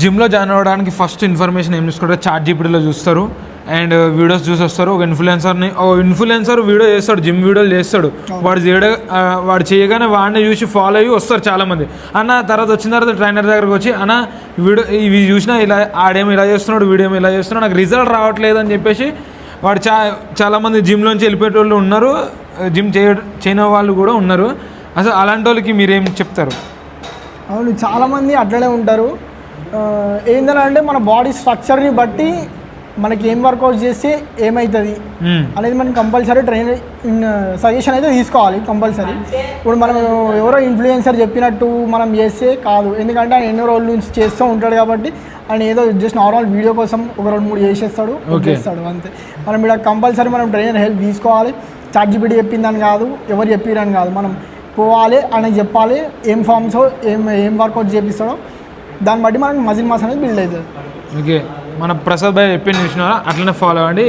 జిమ్లో జాయిన్ అవ్వడానికి first information ఏం చూసుకుంటారు, చాట్ జీపీటీలో చూస్తారు అండ్ వీడియోస్ చూసి వస్తారు. ఒక ఇన్ఫ్లుయెన్సర్ వీడియో చేస్తాడు, జిమ్ వీడియోలు చేస్తాడు, వాడు చేయగానే వాడిని చూసి ఫాలో అయ్యి వస్తారు చాలామంది. అన్న తర్వాత వచ్చిన తర్వాత ట్రైనర్ దగ్గరకు వచ్చి అన్న ఇవి చూసినా ఇలా ఆడేమో ఇలా చేస్తున్నాడు, వీడేమో ఇలా చేస్తున్నాడు, నాకు రిజల్ట్ రావట్లేదు అని చెప్పేసి వాడు చాలామంది జిమ్లోంచి వెళ్ళిపోయేటోళ్ళు ఉన్నారు, జిమ్ చేయని వాళ్ళు కూడా ఉన్నారు. అసలు అలాంటి వాళ్ళకి మీరేం చెప్తారు? అవును, చాలామంది అట్లనే ఉంటారు. ఏంటంటే మన బాడీ స్ట్రక్చర్ని బట్టి మనకి ఏం వర్కౌట్ చేస్తే ఏమవుతుంది అనేది మనం కంపల్సరీ ట్రైనర్ సజెషన్ అయితే తీసుకోవాలి కంపల్సరీ. ఇప్పుడు మనం ఎవరో ఇన్ఫ్లుయెన్సర్ చెప్పినట్టు మనం చేస్తే కాదు, ఎందుకంటే ఆయన ఎన్నో రోజుల నుంచి చేస్తూ ఉంటాడు కాబట్టి ఆయన ఏదో జస్ట్ నార్మల్ వీడియో కోసం ఒక 2-3 చేసేస్తాడు అంతే. మనం ఇక్కడ కంపల్సరీ మనం ట్రైనర్ హెల్ప్ తీసుకోవాలి. చాట్ జీపీటీ చెప్పిందని కాదు, ఎవరు చెప్పిరని కాదు, మనం పోవాలి అని చెప్పాలి. ఏం ఫామ్స్ ఏం వర్కౌట్ చేపిస్తాడో దాన్ని బట్టి మనకి మజిల్ మాస్ అనేది బిల్డ్ అవుతుంది. ఓకే, మన ప్రసాద్ భాయ్ చెప్పిన విషయం అట్లనే ఫాలో అవ్వండి.